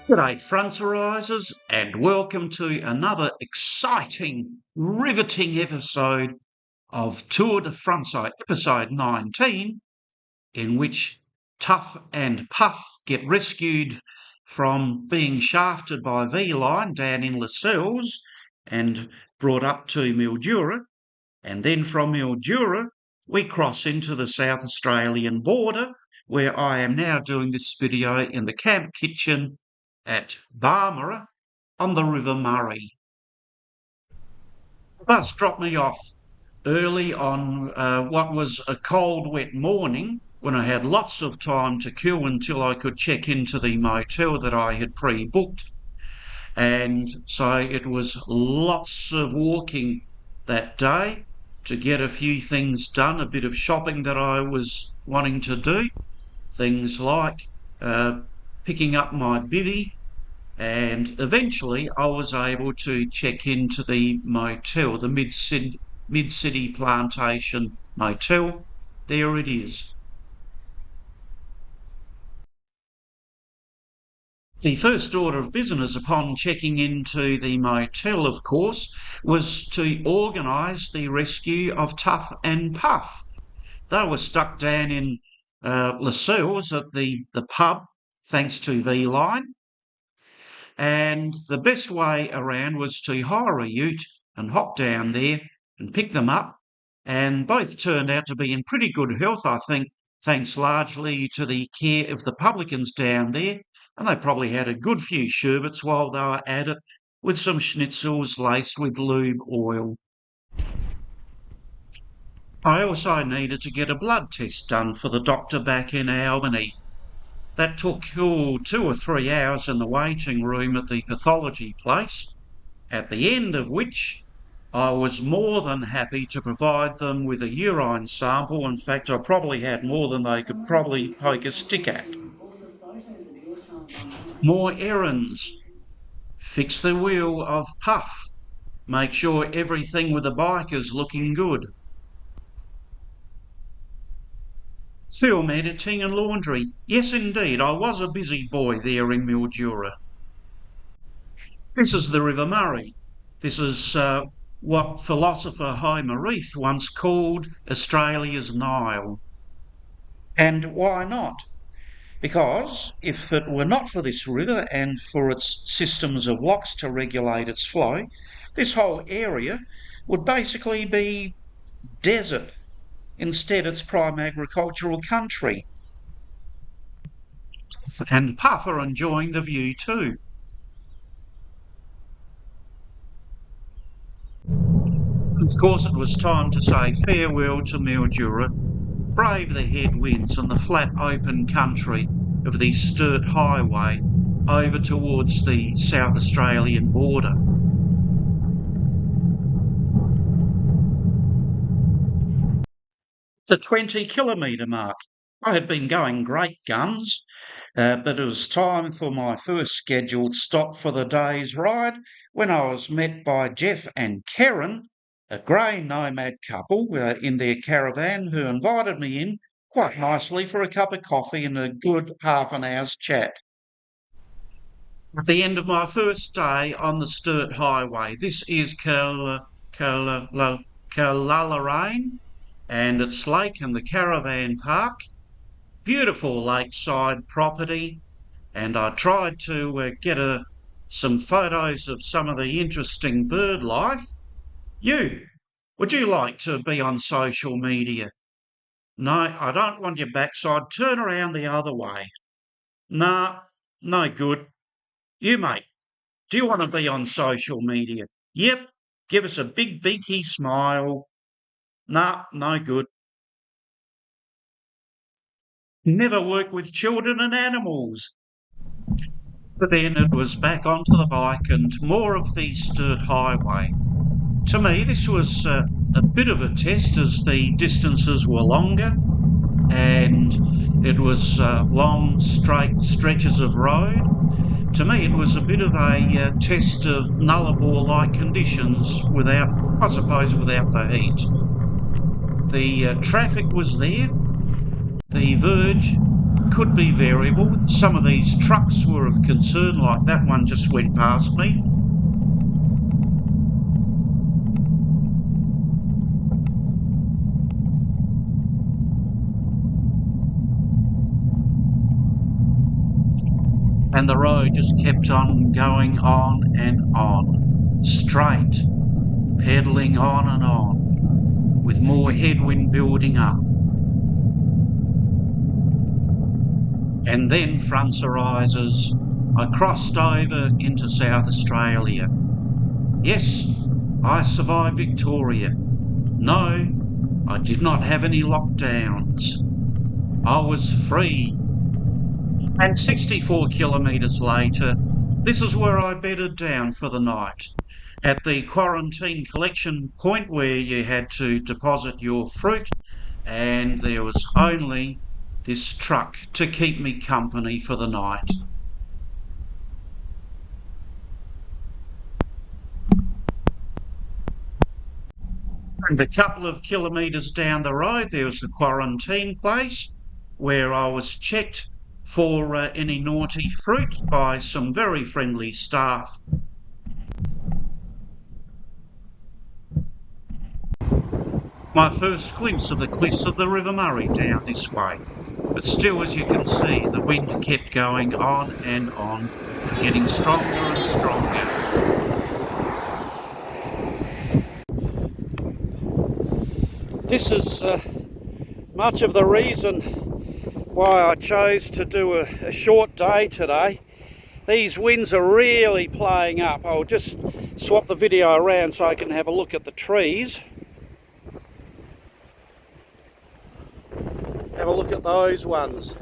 G'day Franzo, and welcome to another exciting, riveting episode of Tour de Franzo, episode 19, in which Tough and Puff get rescued from being shafted by V-Line down in Lascelles and brought up to Mildura, and then from Mildura we cross into the South Australian border, where I am now doing this video in the camp kitchen at Barmera on the River Murray. The bus dropped me off early on what was a cold, wet morning when I had lots of time to queue until I could check into the motel that I had pre-booked. And so it was lots of walking that day to get a few things done, a bit of shopping that I was wanting to do, things like picking up my bivvy, and eventually I was able to check into the motel, the Mid-City Plantation Motel. There it is. The first order of business upon checking into the motel, of course, was to organise the rescue of Tough and Puff. They were stuck down in Lascelles at the pub, thanks to V-Line, and the best way around was to hire a ute and hop down there and pick them up, and both turned out to be in pretty good health, I think, thanks largely to the care of the publicans down there, and they probably had a good few sherbets while they were at it, with some schnitzels laced with lube oil. I also needed to get a blood test done for the doctor back in Albany. That took 2 or 3 hours in the waiting room at the pathology place, at the end of which I was more than happy to provide them with a urine sample. In fact, I probably had more than they could probably poke a stick at. More errands. Fix the wheel of Puff. Make sure everything with the bike is looking good. Film editing and laundry. Yes, indeed, I was a busy boy there in Mildura. This is the River Murray. This is what philosopher Homer Reith once called Australia's Nile. And why not? Because if it were not for this river and for its systems of locks to regulate its flow, this whole area would basically be desert. Instead, it's prime agricultural country. And Puff are enjoying the view too. Of course, it was time to say farewell to Mildura, brave the headwinds on the flat open country of the Sturt Highway over towards the South Australian border. The 20-kilometre mark. I had been going great guns, but it was time for my first scheduled stop for the day's ride when I was met by Jeff and Karen, a grey nomad couple in their caravan, who invited me in quite nicely for a cup of coffee and a good half an hour's chat. At the end of my first day on the Sturt Highway, this is Kallalarain and its lake and the caravan park. Beautiful lakeside property, and I tried to get some photos of some of the interesting bird life. Would you like to be on social media? No, I don't want your backside. Turn around the other way. Nah, no good. You, mate, do you want to be on social media? Yep, give us a big beaky smile. Nah, no good. Never work with children and animals. But then it was back onto the bike and more of the Sturt Highway. To me, this was a bit of a test, as the distances were longer and it was long, straight stretches of road. To me, it was a bit of a test of Nullarbor-like conditions without the heat. The traffic was there. The verge could be variable. Some of these trucks were of concern, like that one just went past me. And the road just kept on going on and on, straight, pedalling on and on, with more headwind building up. And then, Franzo rises, I crossed over into South Australia. Yes, I survived Victoria. No, I did not have any lockdowns. I was free. And 64 kilometres later, this is where I bedded down for the night, at the quarantine collection point where you had to deposit your fruit, and there was only this truck to keep me company for the night. And a couple of kilometres down the road, there was a quarantine place where I was checked for any naughty fruit by some very friendly staff. My first glimpse of the cliffs of the River Murray down this way. But still, as you can see, the wind kept going on and on, getting stronger and stronger. This is much of the reason why I chose to do a short day today. These winds are really playing up. I'll just swap the video around so I can have a look at the trees. Have a look at those ones.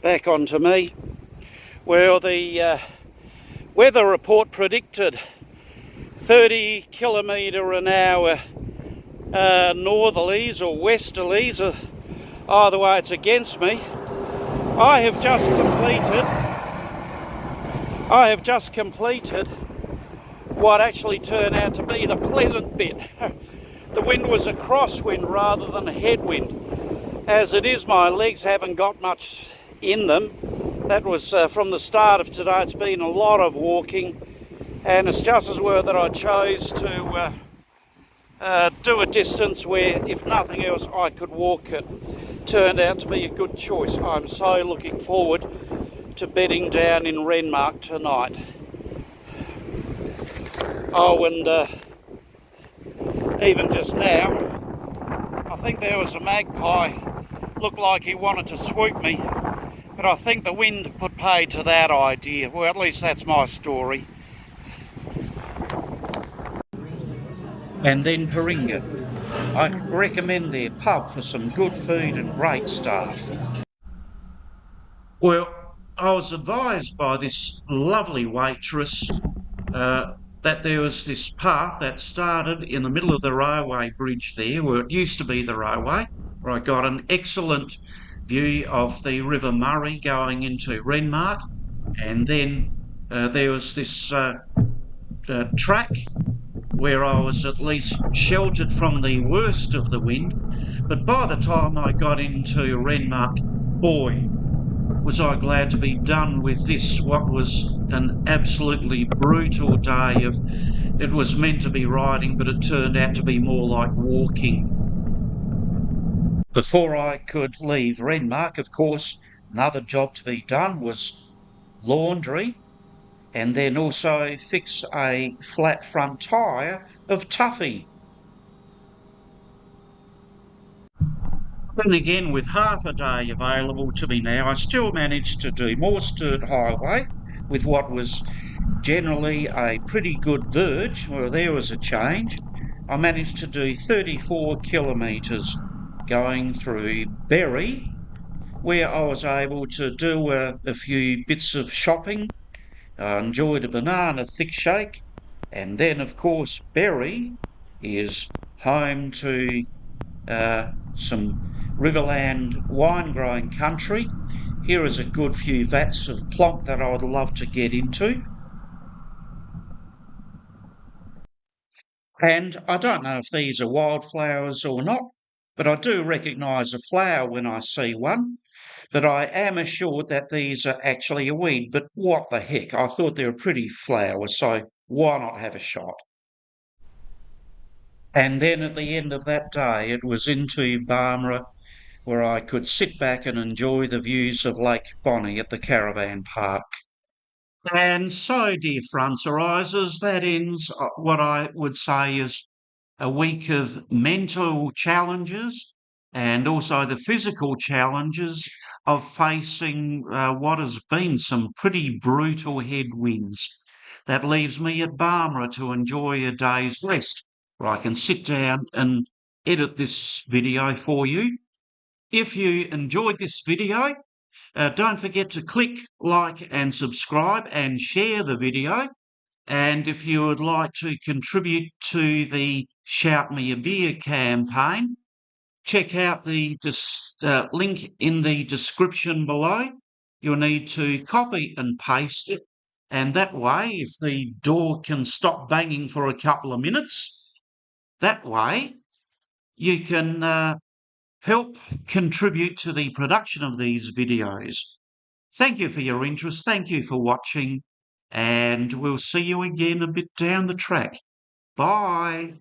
Back onto me. Well, the weather report predicted 30 kilometre an hour northerlies or westerlies. Either way, it's against me. I have just completed what actually turned out to be the pleasant bit. The wind was a crosswind rather than a headwind. As it is, my legs haven't got much in them. That was from the start of today. It's been a lot of walking, and it's just as well that I chose to do a distance where, if nothing else, I could walk it. Turned out to be a good choice. I'm so looking forward to bedding down in Renmark tonight. Oh, and even just now, I think there was a magpie. Looked like he wanted to swoop me, but I think the wind put paid to that idea. Well, at least that's my story. And then Paringa. I recommend their pub for some good food and great staff. Well, I was advised by this lovely waitress that there was this path that started in the middle of the railway bridge there, where it used to be the railway, where I got an excellent view of the River Murray going into Renmark, and then there was this track where I was at least sheltered from the worst of the wind. But by the time I got into Renmark, boy, was I glad to be done with this, what was an absolutely brutal day of, it was meant to be riding, but it turned out to be more like walking. Before I could leave Renmark, of course, another job to be done was laundry, and then also fix a flat front tyre of Tuffy. Then again, with half a day available to me now, I still managed to do more Sturt Highway with what was generally a pretty good verge. Well, there was a change. I managed to do 34 kilometres going through Berry, where I was able to do a few bits of shopping. I enjoyed a banana thick shake, and then, of course, Berry is home to some Riverland wine growing country. Here is a good few vats of plonk that I would love to get into. And I don't know if these are wildflowers or not, but I do recognise a flower when I see one. But I am assured that these are actually a weed. But what the heck? I thought they were pretty flowers, so why not have a shot? And then at the end of that day, it was into barmera, where I could sit back and enjoy the views of Lake Bonnie at the caravan park. And so, dear Franzo, that ends what I would say is a week of mental challenges and also the physical challenges of facing what has been some pretty brutal headwinds. That leaves me at Barmera to enjoy a day's rest, where I can sit down and edit this video for you. If you enjoyed this video, don't forget to click like and subscribe and share the video. And if you would like to contribute to the Shout Me a Beer campaign, check out the link in the description below. You'll need to copy and paste it. And that way, if the door can stop banging for a couple of minutes, that way you can help contribute to the production of these videos. Thank you for your interest. Thank you for watching. And we'll see you again a bit down the track. Bye.